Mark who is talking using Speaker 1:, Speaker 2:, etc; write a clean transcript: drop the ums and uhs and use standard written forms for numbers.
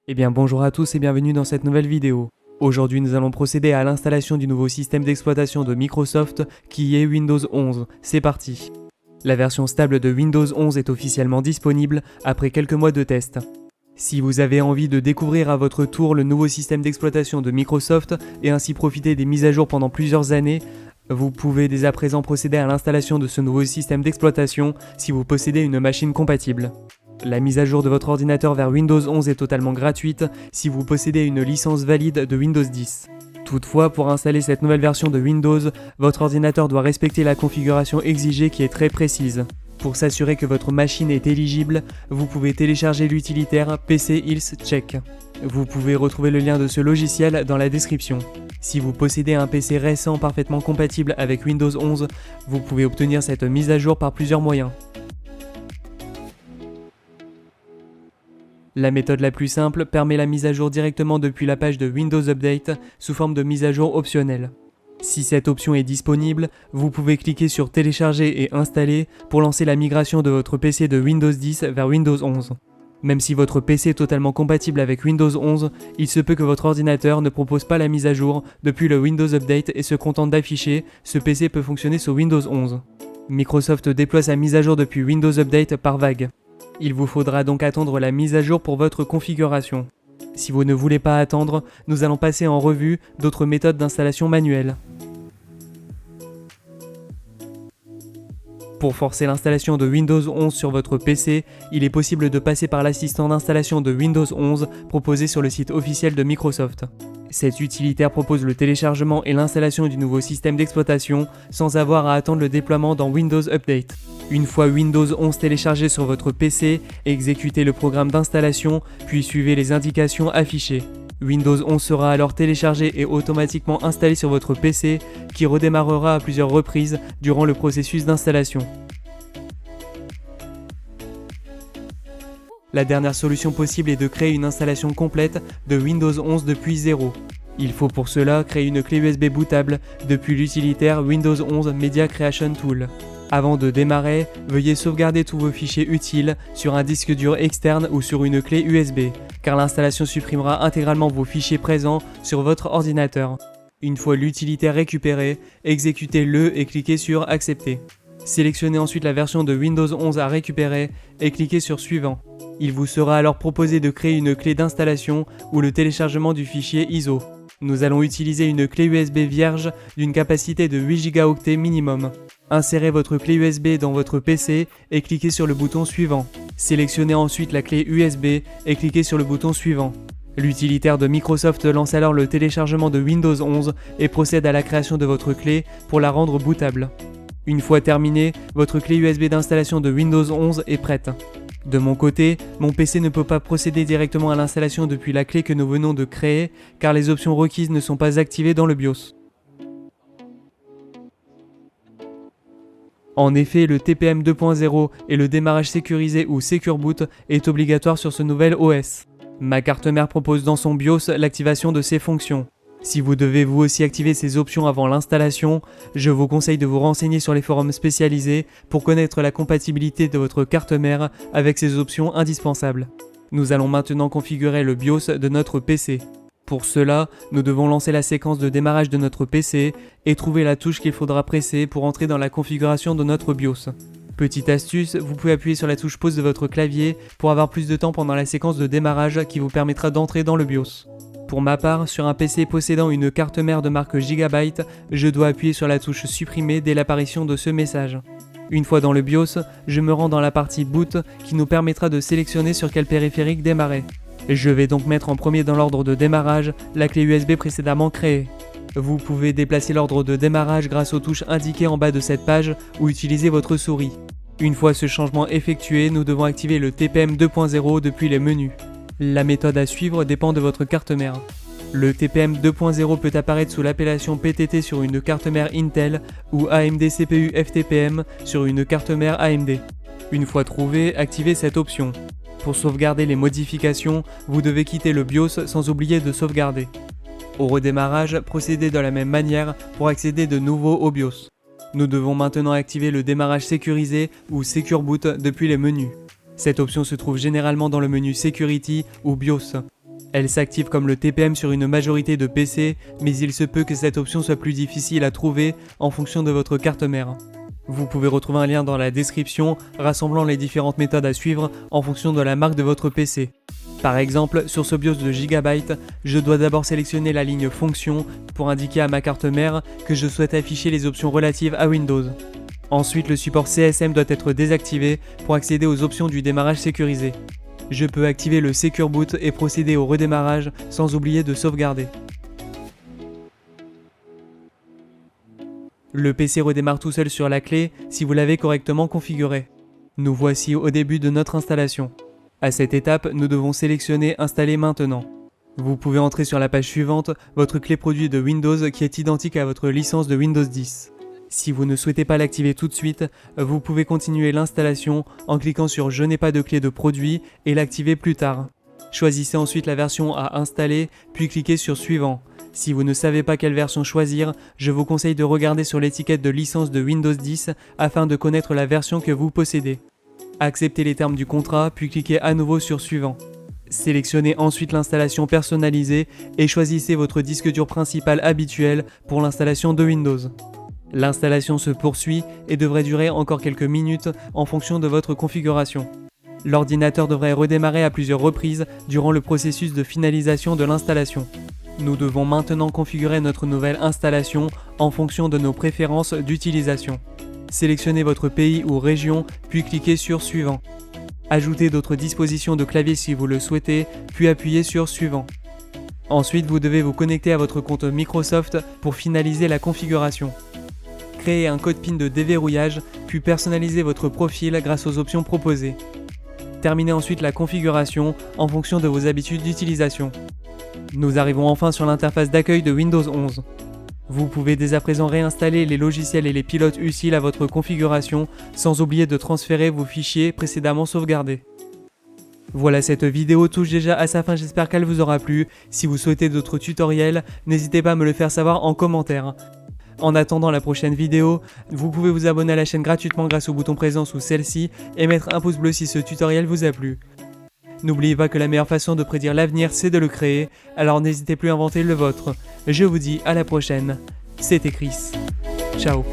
Speaker 1: Eh bien bonjour à tous et bienvenue dans cette nouvelle vidéo. Aujourd'hui nous allons procéder à l'installation du nouveau système d'exploitation de Microsoft qui est Windows 11. C'est parti. La version stable de Windows 11 est officiellement disponible après quelques mois de test. Si vous avez envie de découvrir à votre tour le nouveau système d'exploitation de Microsoft et ainsi profiter des mises à jour pendant plusieurs années, vous pouvez dès à présent procéder à l'installation de ce nouveau système d'exploitation si vous possédez une machine compatible. La mise à jour de votre ordinateur vers Windows 11 est totalement gratuite si vous possédez une licence valide de Windows 10. Toutefois, pour installer cette nouvelle version de Windows, votre ordinateur doit respecter la configuration exigée qui est très précise. Pour s'assurer que votre machine est éligible, vous pouvez télécharger l'utilitaire PC Health Check. Vous pouvez retrouver le lien de ce logiciel dans la description. Si vous possédez un PC récent parfaitement compatible avec Windows 11, vous pouvez obtenir cette mise à jour par plusieurs moyens. La méthode la plus simple permet la mise à jour directement depuis la page de Windows Update sous forme de mise à jour optionnelle. Si cette option est disponible, vous pouvez cliquer sur Télécharger et Installer pour lancer la migration de votre PC de Windows 10 vers Windows 11. Même si votre PC est totalement compatible avec Windows 11, il se peut que votre ordinateur ne propose pas la mise à jour depuis le Windows Update et se contente d'afficher « Ce PC peut fonctionner sur Windows 11 ». Microsoft déploie sa mise à jour depuis Windows Update par vague. Il vous faudra donc attendre la mise à jour pour votre configuration. Si vous ne voulez pas attendre, nous allons passer en revue d'autres méthodes d'installation manuelle. Pour forcer l'installation de Windows 11 sur votre PC, il est possible de passer par l'assistant d'installation de Windows 11 proposé sur le site officiel de Microsoft. Cet utilitaire propose le téléchargement et l'installation du nouveau système d'exploitation sans avoir à attendre le déploiement dans Windows Update. Une fois Windows 11 téléchargé sur votre PC, exécutez le programme d'installation, puis suivez les indications affichées. Windows 11 sera alors téléchargé et automatiquement installé sur votre PC, qui redémarrera à plusieurs reprises durant le processus d'installation. La dernière solution possible est de créer une installation complète de Windows 11 depuis zéro. Il faut pour cela créer une clé USB bootable depuis l'utilitaire Windows 11 Media Creation Tool. Avant de démarrer, veuillez sauvegarder tous vos fichiers utiles sur un disque dur externe ou sur une clé USB, car l'installation supprimera intégralement vos fichiers présents sur votre ordinateur. Une fois l'utilitaire récupéré, exécutez-le et cliquez sur Accepter. Sélectionnez ensuite la version de Windows 11 à récupérer et cliquez sur Suivant. Il vous sera alors proposé de créer une clé d'installation ou le téléchargement du fichier ISO. Nous allons utiliser une clé USB vierge d'une capacité de 8 Go minimum. Insérez votre clé USB dans votre PC et cliquez sur le bouton suivant. Sélectionnez ensuite la clé USB et cliquez sur le bouton suivant. L'utilitaire de Microsoft lance alors le téléchargement de Windows 11 et procède à la création de votre clé pour la rendre bootable. Une fois terminée, votre clé USB d'installation de Windows 11 est prête. De mon côté, mon PC ne peut pas procéder directement à l'installation depuis la clé que nous venons de créer car les options requises ne sont pas activées dans le BIOS. En effet, le TPM 2.0 et le démarrage sécurisé ou Secure Boot est obligatoire sur ce nouvel OS. Ma carte mère propose dans son BIOS l'activation de ces fonctions. Si vous devez vous aussi activer ces options avant l'installation, je vous conseille de vous renseigner sur les forums spécialisés pour connaître la compatibilité de votre carte mère avec ces options indispensables. Nous allons maintenant configurer le BIOS de notre PC. Pour cela, nous devons lancer la séquence de démarrage de notre PC et trouver la touche qu'il faudra presser pour entrer dans la configuration de notre BIOS. Petite astuce, vous pouvez appuyer sur la touche pause de votre clavier pour avoir plus de temps pendant la séquence de démarrage qui vous permettra d'entrer dans le BIOS. Pour ma part, sur un PC possédant une carte mère de marque Gigabyte, je dois appuyer sur la touche supprimer dès l'apparition de ce message. Une fois dans le BIOS, je me rends dans la partie Boot qui nous permettra de sélectionner sur quel périphérique démarrer. Je vais donc mettre en premier dans l'ordre de démarrage la clé USB précédemment créée. Vous pouvez déplacer l'ordre de démarrage grâce aux touches indiquées en bas de cette page ou utiliser votre souris. Une fois ce changement effectué, nous devons activer le TPM 2.0 depuis les menus. La méthode à suivre dépend de votre carte mère. Le TPM 2.0 peut apparaître sous l'appellation PTT sur une carte mère Intel ou AMD CPU FTPM sur une carte mère AMD. Une fois trouvé, activez cette option. Pour sauvegarder les modifications, vous devez quitter le BIOS sans oublier de sauvegarder. Au redémarrage, procédez de la même manière pour accéder de nouveau au BIOS. Nous devons maintenant activer le démarrage sécurisé ou Secure Boot depuis les menus. Cette option se trouve généralement dans le menu Security ou BIOS. Elle s'active comme le TPM sur une majorité de PC, mais il se peut que cette option soit plus difficile à trouver en fonction de votre carte mère. Vous pouvez retrouver un lien dans la description rassemblant les différentes méthodes à suivre en fonction de la marque de votre PC. Par exemple, sur ce BIOS de Gigabyte, je dois d'abord sélectionner la ligne Fonction pour indiquer à ma carte mère que je souhaite afficher les options relatives à Windows. Ensuite, le support CSM doit être désactivé pour accéder aux options du démarrage sécurisé. Je peux activer le Secure Boot et procéder au redémarrage sans oublier de sauvegarder. Le PC redémarre tout seul sur la clé si vous l'avez correctement configuré. Nous voici au début de notre installation. À cette étape, nous devons sélectionner Installer maintenant. Vous pouvez entrer sur la page suivante votre clé produit de Windows qui est identique à votre licence de Windows 10. Si vous ne souhaitez pas l'activer tout de suite, vous pouvez continuer l'installation en cliquant sur Je n'ai pas de clé de produit et l'activer plus tard. Choisissez ensuite la version à installer, puis cliquez sur Suivant. Si vous ne savez pas quelle version choisir, je vous conseille de regarder sur l'étiquette de licence de Windows 10 afin de connaître la version que vous possédez. Acceptez les termes du contrat, puis cliquez à nouveau sur Suivant. Sélectionnez ensuite l'installation personnalisée et choisissez votre disque dur principal habituel pour l'installation de Windows. L'installation se poursuit et devrait durer encore quelques minutes en fonction de votre configuration. L'ordinateur devrait redémarrer à plusieurs reprises durant le processus de finalisation de l'installation. Nous devons maintenant configurer notre nouvelle installation en fonction de nos préférences d'utilisation. Sélectionnez votre pays ou région, puis cliquez sur Suivant. Ajoutez d'autres dispositions de clavier si vous le souhaitez, puis appuyez sur Suivant. Ensuite, vous devez vous connecter à votre compte Microsoft pour finaliser la configuration. Créez un code PIN de déverrouillage, puis personnalisez votre profil grâce aux options proposées. Terminez ensuite la configuration en fonction de vos habitudes d'utilisation. Nous arrivons enfin sur l'interface d'accueil de Windows 11. Vous pouvez dès à présent réinstaller les logiciels et les pilotes utiles à votre configuration, sans oublier de transférer vos fichiers précédemment sauvegardés. Voilà, cette vidéo touche déjà à sa fin, j'espère qu'elle vous aura plu. Si vous souhaitez d'autres tutoriels, n'hésitez pas à me le faire savoir en commentaire. En attendant la prochaine vidéo, vous pouvez vous abonner à la chaîne gratuitement grâce au bouton présent sous celle-ci et mettre un pouce bleu si ce tutoriel vous a plu. N'oubliez pas que la meilleure façon de prédire l'avenir, c'est de le créer, alors n'hésitez plus à inventer le vôtre. Je vous dis à la prochaine. C'était Chris. Ciao.